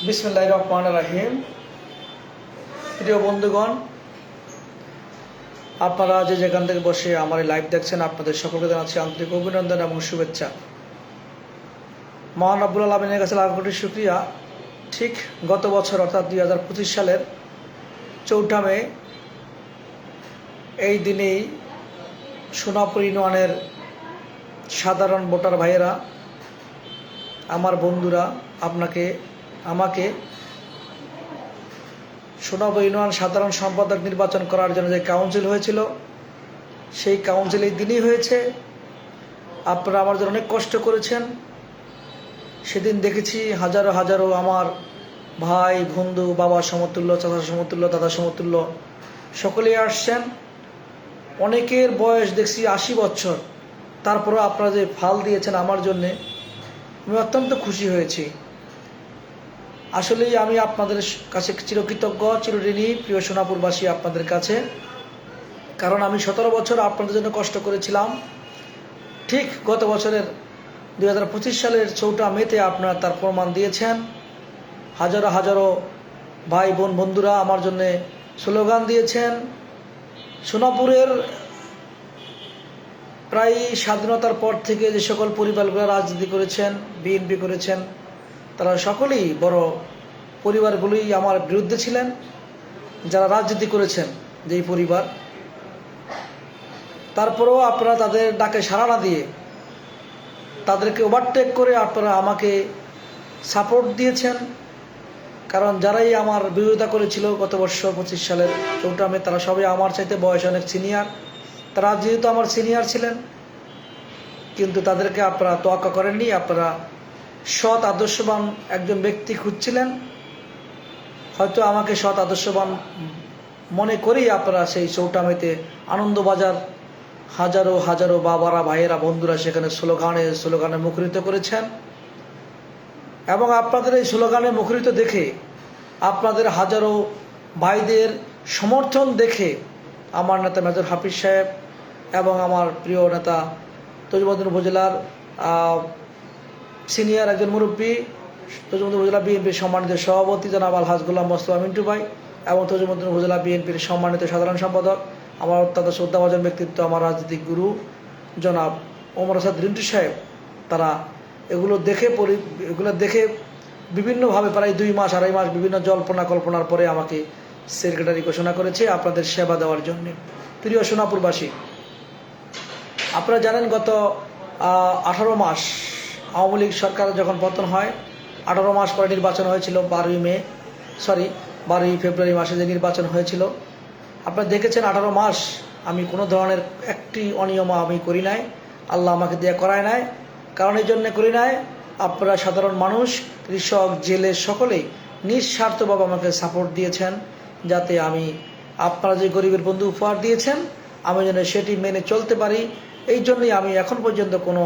বিসমিল্লাহির রহমানির রহিম। প্রিয় বন্ধুগণ, আপনারা যে যেখান থেকে বসে আমার এই লাইভ দেখছেন, আপনাদের সকলকে জানাচ্ছি আন্তরিক অভিনন্দন এবং শুভেচ্ছা। মহান রব্বুল আলামিনের কাছে লাখ কোটি শুকরিয়া। ঠিক গত বছর অর্থাৎ 2025 সালের 4 মে এই দিনেই সোনাপুর ইউনিয়নের সাধারণ ভোটার ভাইয়েরা, আমার বন্ধুরা আমাকে সোনাপুর ইউনিয়ন সাধারণ সম্পাদক নির্বাচন করার জন্য যে কাউন্সিল হয়েছিল, সেই কাউন্সিল এই দিনই হয়েছে। আপনারা আমার জন্য অনেক কষ্ট করেছেন। সেদিন দেখেছি হাজারো হাজারো আমার ভাই, বন্ধু, বাবা সমতুল্য, চাচা সমতুল্য, দাদা সমতুল্য সকলেই আসছেন। অনেকের বয়স দেখছি 80 বছর, তারপরেও আপনারা যে ফাল দিয়েছেন আমার জন্যে, আমি অত্যন্ত খুশি হয়েছি। আসলেই আমি আপনাদের কাছে চিরকৃতজ্ঞ, চিরঋণী প্রিয় সোনাপুরবাসী আপনাদের কাছে। কারণ আমি 17 বছর আপনাদের জন্য কষ্ট করেছিলাম। ঠিক গত বছরের 2025 সালের 4 মেতে আপনারা তার প্রমাণ দিয়েছেন। হাজারো হাজারো ভাই বোন বন্ধুরা আমার জন্য স্লোগান দিয়েছেন। সোনাপুরের প্রায় স্বাধীনতার পর থেকে যে সকল পরিবারগুলো রাজনীতি করেছেন, বিএনপি করেছেন, তারা সকলেই বড় পরিবারগুলোই আমার বিরুদ্ধে ছিলেন। যারা রাজনীতি করেছেন যেই পরিবার, তারপরেও আপনারা তাদের ডাকে সাড়া না দিয়ে তাদেরকে ওভারটেক করে আপনারা আমাকে সাপোর্ট দিয়েছেন। কারণ যারাই আমার বিরোধিতা করেছিল গত বর্ষ 25 সালের 4 মে, তারা সবাই আমার চাইতে বয়সে অনেক সিনিয়র। তারা যেহেতু আমার সিনিয়র ছিলেন, কিন্তু তাদেরকে আপনারা তোয়াক্কা করেননি। আপনারা সৎ আদর্শবান একজন ব্যক্তি খুঁজছিলেন। হয়তো আমাকে সৎ আদর্শবান মনে করেই আপনারা সেই 4 মেতে আনন্দবাজার হাজারো হাজারো বাবারা, ভাইয়েরা, বন্ধুরা সেখানে স্লোগানে মুখরিত করেছেন। এবং আপনাদের এই স্লোগানে মুখরিত দেখে, আপনাদের হাজারো ভাইদের সমর্থন দেখে আমার নেতা মেজর হাফিজ সাহেব এবং আমার প্রিয় নেতা তজিমউদ্দিন উপজেলার সিনিয়র একজন মুরব্বী, তজিমউদ্দিন উপজেলা বিএনপির সম্মানিত সভাপতি জনাব আলহাজ গোলাম মোস্তফা মিন্টু ভাই এবং তজিমউদ্দিন উপজেলা বিএনপির সম্মানিত সাধারণ সম্পাদক, আমার অত্যন্ত শ্রদ্ধাভাজন ব্যক্তিত্ব, আমার রাজনৈতিক গুরু জনাব ওমর আসাদ রিন্টু সাহেব, তারা এগুলো দেখে বিভিন্নভাবে প্রায় 2 মাস 2.5 মাস বিভিন্ন কল্পনার পরে আমাকে সেক্রেটারি ঘোষণা করেছে আপনাদের সেবা দেওয়ার জন্য। প্রিয় সোনাপুরবাসী, আপনারা জানেন গত 18 মাস আওয়ামী লীগ সরকার যখন পতন হয়, 18 মাস পরে নির্বাচন হয়েছিল। 12ই ফেব্রুয়ারি মাসে যে নির্বাচন হয়েছিল, আপনারা দেখেছেন 18 মাস আমি কোনো ধরনের একটি অনিয়ম আমি করি নাই। আল্লাহ আমাকে দিয়ে করায় নাই। কারণ এই জন্য করি নাই, আপনারা সাধারণ মানুষ, কৃষক, জেলে সকলেই নিঃস্বার্থভাবে আমাকে সাপোর্ট দিয়েছেন, যাতে আমি আপনারা যে গরিবের বন্ধু উপহার দিয়েছেন আমি যেন সেটি মেনে চলতে পারি। এই জন্যই আমি এখন পর্যন্ত কোনো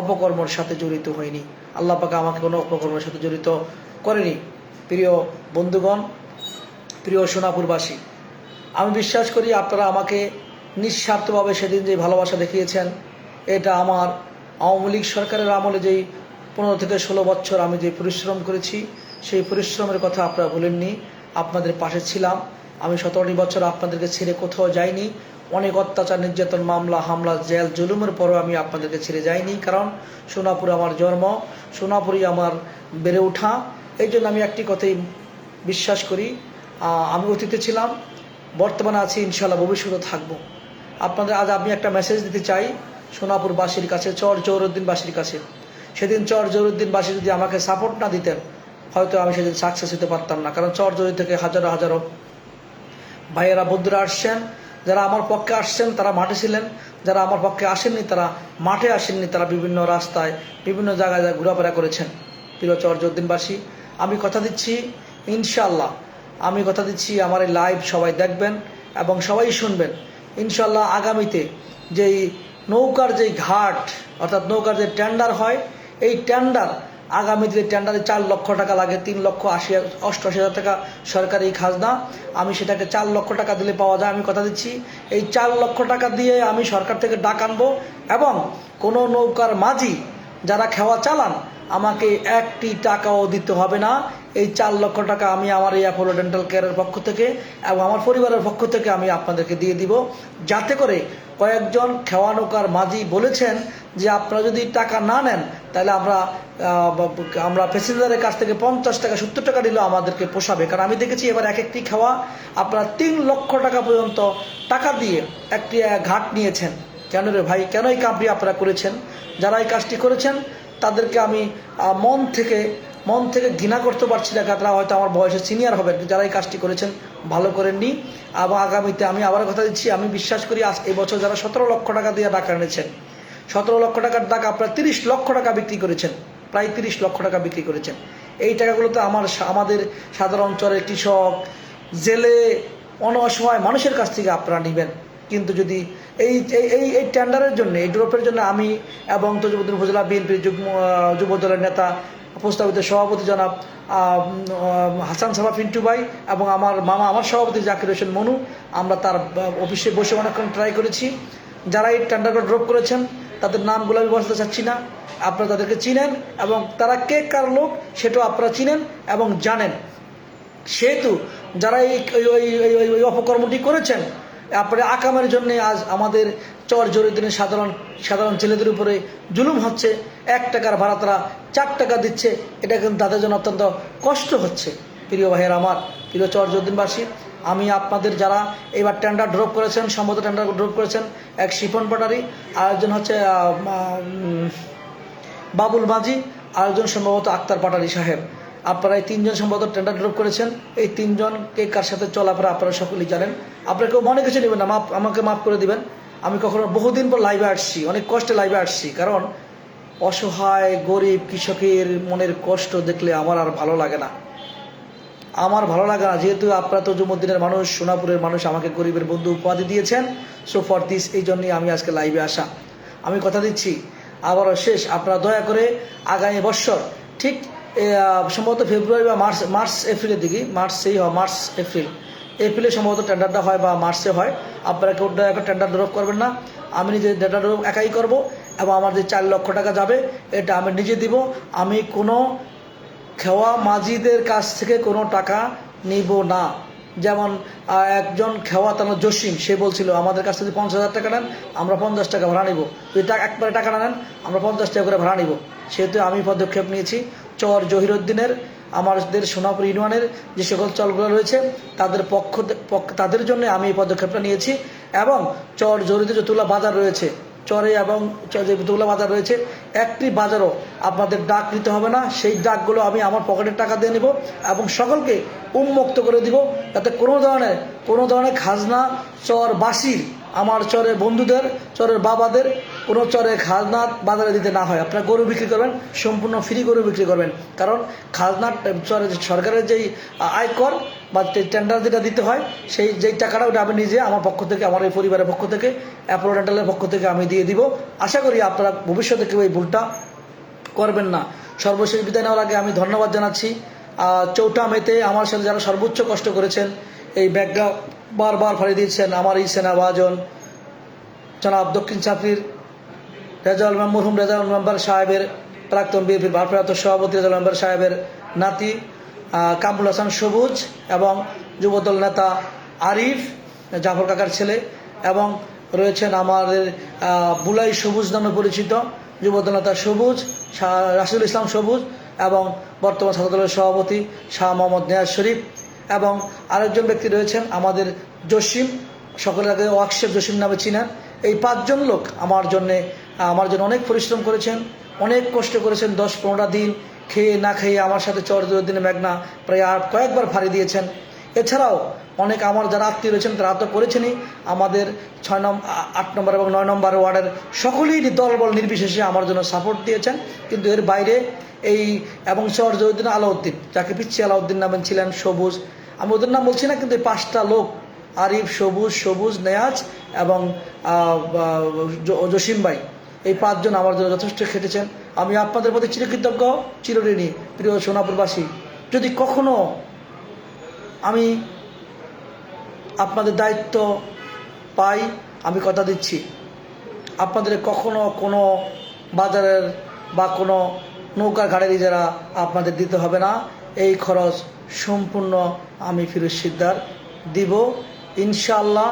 অপকর্মের সাথে জড়িত হইনি। আল্লাহ পাক আমাকে কোনো অপকর্মের সাথে জড়িত করেনি। প্রিয় বন্ধুগণ, প্রিয় সোনাপুরবাসী, আমি বিশ্বাস করি আপনারা আমাকে নিঃস্বার্থভাবে সেদিন যে ভালোবাসা দেখিয়েছেন, এটা আমার আওয়ামী লীগ সরকারের আমলে যেই 15 থেকে 16 বছর আমি যে পরিশ্রম করেছি, সেই পরিশ্রমের কথা আপনারা ভুলেননি। আপনাদের পাশে ছিলাম। আমি 17 বছর আপনাদেরকে ছেড়ে কোথাও যাইনি। অনেক অত্যাচার, নির্যাতন, মামলা, হামলা, জেল, জুলুমের পরেও আমি আপনাদেরকে ছেড়ে যাইনি। কারণ সোনাপুরে আমার জন্ম, সোনাপুরেই আমার বেড়ে ওঠা। এই জন্য আমি একটি কথাই বিশ্বাস করি, আমি অতীতে ছিলাম, বর্তমানে আছি, ইনশাআল্লাহ ভবিষ্যতে থাকবো। আপনাদের আজ আমি একটা মেসেজ দিতে চাই সোনাপুরবাসীর কাছে, চর জৌরুদ্দিনবাসীর কাছে। সেদিন চর জৌরুদ্দিনবাসী যদি আমাকে সাপোর্ট না দিতেন, হয়তো আমি সেদিন সাকসেস হতে পারতাম না। কারণ চর জৌরি থেকে হাজারো হাজারো ভাইয়েরা, বন্ধুরা আসছেন। যারা আমার পক্ষে আসছেন তারা মাঠে ছিলেন, যারা আমার পক্ষে আসেননি তারা মাঠে আসেননি। তারা বিভিন্ন রাস্তায় বিভিন্ন জায়গায় ঘোরাফেরা করেছেন। প্রিয় চর জৌরুদ্দিনবাসী, আমি কথা দিচ্ছি, ইনশাআল্লাহ আমি কথা দিচ্ছি, আমার এই লাইভ সবাই দেখবেন এবং সবাই শুনবেন। ইনশাআল্লাহ আগামীতে যেই নৌকার যেই ঘাট, অর্থাৎ নৌকার যে টেন্ডার হয়, এই টেন্ডার আগামীতে টেন্ডারে 4 লক্ষ টাকা লাগে, 3,88,000 টাকা সরকারি খাজনা। আমি সেটাকে 4 লক্ষ টাকা দিলে পাওয়া যায়। আমি কথা দিচ্ছি, এই 4 লক্ষ টাকা দিয়ে আমি সরকার থেকে ডাক আনবো এবং কোনো নৌকার মাঝি যারা খেওয়া চালান আমাকে 1টি টাকাও দিতে হবে না। এই 4 লক্ষ টাকা আমি আমার এই অ্যাপোলো ডেন্টাল কেয়ারের পক্ষ থেকে এবং আমার পরিবারের পক্ষ থেকে আমি আপনাদেরকে দিয়ে দিব, যাতে করে কয়েকজন খেওয়ানোকার মাঝি বলেছেন যে আপনারা যদি টাকা না নেন তাহলে আমরা প্যাসেঞ্জারের কাছ থেকে 50 টাকা 70 টাকা দিলেও আমাদেরকে পোষাবে। কারণ আমি দেখেছি এবার এক একটি খেওয়া আপনারা 3 লক্ষ টাকা পর্যন্ত টাকা দিয়ে একটি ঘাট নিয়েছেন। কেন রে ভাই, কেন এই কাজটি আপনারা করেছেন? যারা এই কাজটি করেছেন তাদেরকে আমি মন থেকে ঘৃণা করতে পারছি না, তারা হয়তো আমার বয়সে সিনিয়র হবেন, যারা এই কাজটি করেছেন ভালো করেননি। এবং আগামীতে আমি আবার কথা দিচ্ছি, আমি বিশ্বাস করি এই বছর যারা 17 লক্ষ টাকা দিয়ে টাকা এনেছেন, 17 লক্ষ টাকার টাকা আপনারা 30 লক্ষ টাকা বিক্রি করেছেন, প্রায় 30 লক্ষ টাকা বিক্রি করেছেন। এই টাকাগুলোতে আমাদের সাধারণ অঞ্চলের কৃষক, জেলে, অসহায় মানুষের কাছ থেকে আপনারা নেবেন। কিন্তু যদি এই টেন্ডারের জন্য, এই ড্রপের জন্য আমি এবং তজুমুদ্দিন উপজেলা বিএনপির যুব দলের নেতা প্রস্তাবিত সভাপতি জনাব হাসান সাবা পিন্টু ভাই এবং আমার মামা, আমার সভাপতি জাকির হোসেন মনু, আমরা তার অফিসে বসে অনেকক্ষণ ট্রাই করেছি। যারা এই টেন্ডারটা ড্রপ করেছেন তাদের নামগুলো আমি বলতে চাচ্ছি না, আপনারা তাদেরকে চিনেন এবং তারা কে কার লোক সেটাও আপনারা চিনেন এবং জানেন। সেহেতু যারা এই অপকর্মটি করেছেন, আপনার আকামের জন্য আজ আমাদের চর জরিদিনের সাধারণ ছেলেদের উপরে জুলুম হচ্ছে। 1 টাকার ভাড়া তারা 4 টাকা দিচ্ছে, এটা কিন্তু তাদের জন্য অত্যন্ত কষ্ট হচ্ছে। প্রিয় ভাইয়ের আমার, প্রিয় চর জরিদিনবাসী, আমি আপনাদের যারা এবার টেন্ডার ড্রপ করেছেন, সম্ভবত টেন্ডার ড্রপ করেছেন, এক শিপন পাটারি, আরেকজন হচ্ছে বাবুল মাঝি, আরেকজন সম্ভবত আক্তার পাটারি সাহেব, আপনারা এই 3 জন সম্ভবত টেন্ডার ড্রপ করেছেন। এই 3 জন কে কার সাথে চলাফেরা আপনারা সকলেই জানেন। আপনারা কেউ মনে কিছু নেবেন না, আমাকে মাফ করে দিবেন। আমি কখনো বহুদিন পর লাইভে আসছি, অনেক কষ্টে লাইভে আসছি, কারণ অসহায় গরিব কৃষকের মনের কষ্ট দেখলে আমার আর ভালো লাগে না, যেহেতু আপনারা তো তজুমুদ্দিনের মানুষ, সোনাপুরের মানুষ, আমাকে গরিবের বন্ধু উপাধি দিয়েছেন। সো ফর দিস, এই জন্যই আমি আজকে লাইভে আসা। আমি কথা দিচ্ছি আবারও শেষ, আপনারা দয়া করে আগামী বছর ঠিক সম্ভবত ফেব্রুয়ারি বা মার্চ এপ্রিলের দিকে, এপ্রিলে সম্ভবত টেন্ডারটা হয় বা মার্চে হয়। আপনারা কেউ টেন্ডার ড্রপ করবেন না, আমি নিজে টেন্ডার ড্রপ একাই করব এবং আমার যে 4 লক্ষ টাকা যাবে এটা আমি নিজে দিব। আমি কোনো খেওয়া মাঝিদের কাছ থেকে কোনো টাকা নিব না। যেমন একজন খেওয়া তার জসিম, সে বলছিল আমাদের কাছ থেকে 50,000 টাকা নেন, আমরা 50 টাকা ভাড়া নিব, যদি একবারে টাকা না নেন আমরা 50 টাকা করে ভাড়া নিব। সেহেতু আমি পদক্ষেপ নিয়েছি চর জহিরুদ্দিনের, আমাদের সোনাপুর ইউনিয়নের যে সকল চলগুলো রয়েছে তাদের জন্য আমি এই পদক্ষেপটা নিয়েছি। এবং চর জহিরুদ্দিন যতগুলো বাজার রয়েছে চরে এবং যতগুলো বাজার রয়েছে, একটি বাজারও আপনাদের ডাক নিতে হবে না। সেই ডাকগুলো আমি আমার পকেটের টাকা দিয়ে নেব এবং সকলকে উন্মুক্ত করে দিব, যাতে কোনো ধরনের খাজনা চরবাসীর, আমার চরের বন্ধুদের, চরের বাবাদের কোনো চরে খাজনা বাজারে দিতে না হয়। আপনারা গরু বিক্রি করবেন, সম্পূর্ণ ফ্রি গরু বিক্রি করবেন, কারণ খাজনা সরকারের যেই আয়কর বা টেন্ডার যেটা দিতে হয়, যেই টাকাটা ওটা আমি নিজে আমার পক্ষ থেকে, আমার এই পরিবারের পক্ষ থেকে, অ্যাপোলো ডেন্টালের পক্ষ থেকে আমি দিয়ে দিব। আশা করি আপনারা ভবিষ্যতে কেউ এই ভুলটা করবেন না। সর্বশেষ বিদায় নেওয়ার আগে আমি ধন্যবাদ জানাচ্ছি 4 মেতে আমার সাথে যারা সর্বোচ্চ কষ্ট করেছেন, এই ব্যাগটা বারবার ফাড়ি দিয়েছেন, আমার এই সেনাবাজন জনাব দক্ষিণ চাপড়ির মরহুম রেজাউল মেম্বার সাহেবের, প্রাক্তন বিএনপির ভারপ্রাপ্ত সভাপতি রেজাউল মেম্বার সাহেবের নাতি কামরুল হাসান সবুজ এবং যুবদল নেতা আরিফ, জাফর কাকার ছেলে, এবং রয়েছেন আমাদের বুলাই সবুজ নামে পরিচিত যুবদল নেতা সবুজ, রাশিদুল ইসলাম সবুজ, এবং বর্তমান ছাত্রদলের সভাপতি শাহ মোহাম্মদ নেয়াজ শরীফ, এবং আরেকজন ব্যক্তি রয়েছেন আমাদের জসিম, সকলের আগে ওয়াকশেফ জসিম নামে চিনেন। এই 5 জন লোক আমার জন্য অনেক পরিশ্রম করেছেন, অনেক কষ্ট করেছেন। 10-15 দিন খেয়ে না খেয়ে আমার সাথে চর জহিরুদ্দিনের মেঘনা প্রায় কয়েকবার ফাড়ি দিয়েছেন। এছাড়াও অনেক আমার যারা আত্মীয় রয়েছেন তারা তো করেছেনই। আমাদের 6 নম্বর, 8 নম্বর এবং 9 নম্বর ওয়ার্ডের সকলেই দলবল নির্বিশেষে আমার জন্য সাপোর্ট দিয়েছেন। কিন্তু এর বাইরে এবং চর জহিরুদ্দিন আলাউদ্দিন, যাকে পিচ্ছি আলাউদ্দিন নামেন ছিলেন, সবুজ, আমি ওদের নাম বলছি না, কিন্তু এই 5টা লোক, আরিফ, সবুজ, নেয়াজ এবং জসিম ভাই, এই 5 জন আমার জন্য যথেষ্ট খেটেছেন। আমি আপনাদের প্রতি চিরকৃতজ্ঞ, চিরঋণী। প্রিয় সোনাপুরবাসী, যদি কখনো আমি আপনাদের দায়িত্ব পাই, আমি কথা দিচ্ছি আপনাদের কখনো কোনো বাজারের বা কোনো নৌকার ঘাটের ইজারা আপনাদের দিতে হবে না। এই খরচ সম্পূর্ণ আমি ফিরোজ শিকদার দিব ইনশাআল্লাহ।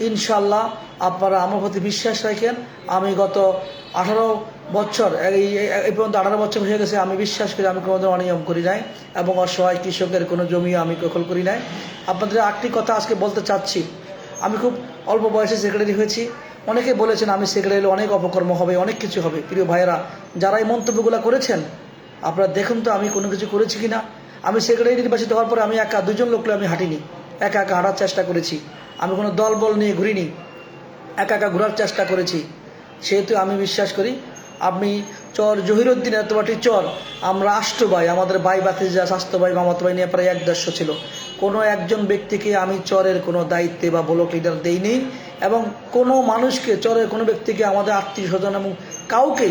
ইনশাআল্লাহ আপনারা আমার প্রতি বিশ্বাস রাখেন। আমি গত 18 বছর এই পর্যন্ত 18 বছর হয়ে গেছে, আমি বিশ্বাস করি আমি কোনোদিন অনিয়ম করি নাই এবং অসহায় কৃষকের কোনো জমিও আমি দখল করি নাই। আপনাদের একটি কথা আজকে বলতে চাচ্ছি, আমি খুব অল্প বয়সে সেক্রেটারি হয়েছি। অনেকে বলেছেন আমি সেক্রেটারি অনেক অপকর্ম হবে, অনেক কিছু হবে। প্রিয় ভাইয়েরা, যারা এই মন্তব্যগুলো করেছেন আপনারা দেখুন তো আমি কোনো কিছু করেছি কিনা। আমি সেক্রেটারি নির্বাচিত হওয়ার পরে আমি একা 2জন লোকলে আমি হাঁটিনি, একা একা হাঁটার চেষ্টা করেছি। আমি কোনো দল বল নিয়ে ঘুরিনি, একা একা ঘোরার চেষ্টা করেছি। সেহেতু আমি বিশ্বাস করি আপনি চর জহিরুদ্দিন এতবাটি চর, আমরা আষ্টভাই, আমাদের ভাই বাতিজা স্বাস্থ্য ভাই মামাতো ভাই নিয়ে প্রায় 1-150 ছিল। কোনো একজন ব্যক্তিকে আমি চরের কোনো দায়িত্বে বা ব্লক লিডার দেইনি এবং কোনো মানুষকে, চরের কোনো ব্যক্তিকে, আমাদের আত্মীয় স্বজন এবং কাউকে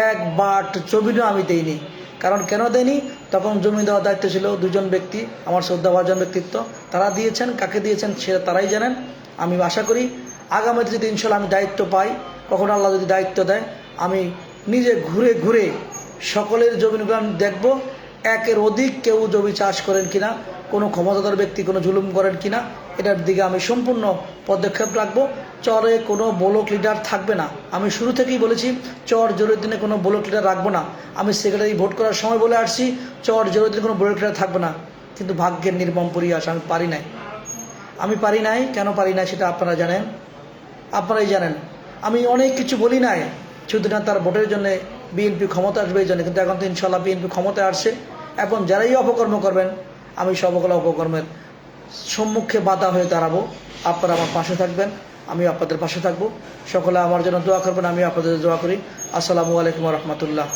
1 বাট জমিও আমি দেইনি। কারণ কেন দেয়নি, তখন জমি দেওয়ার দায়িত্ব ছিল 2জন ব্যক্তি, আমার শ্রদ্ধাভাজন ব্যক্তিত্ব, তারা দিয়েছেন। কাকে দিয়েছেন সেটা তারাই জানেন। আমি আশা করি আগামীতে যদি ইনশাল্লাহ আমি দায়িত্ব পাই, কখনো আল্লাহ যদি দায়িত্ব দেয়, আমি নিজে ঘুরে ঘুরে সকলের জমিগুলো আমি দেখব, একের অধিক কেউ জমি চাষ করেন কিনা, কোনো ক্ষমতাধর ব্যক্তি কোনো জুলুম করেন কিনা, এটার দিকে আমি সম্পূর্ণ পদক্ষেপ রাখবো। চরে কোনো ব্লক লিডার থাকবে না। আমি শুরু থেকেই বলেছি চর জহিরুদ্দিনে কোনো ব্লক লিডার রাখবো না। আমি সেক্রেটারি ভোট করার সময় বলে আসছি চর জহিরুদ্দিনে কোনো ব্লক লিডার থাকবে না। কিন্তু ভাগ্যের নির্মম পরিহাস, আমি পারি নাই। কেন পারি নাই সেটা আপনারা জানেন, আপনারাই জানেন। আমি অনেক কিছু বলি নাই, শুধু না তার ভোটের জন্য বিএনপি ক্ষমতা আসবে এই জন্য। কিন্তু এখন তো ইনশাল্লাহ বিএনপি ক্ষমতায় আসছে। এখন যারাই অপকর্ম করবেন আমি সবগুলো অপকর্মের সম্মুখে বাধা হয়ে দাঁড়াবো। আপনারা আমার পাশে থাকবেন, আমি আপনাদের পাশে থাকবো। সকলে আমার জন্য দোয়া করবেন, আমি আপনাদের দোয়া করি। আসসালামু আলাইকুম রহমতুল্লাহ।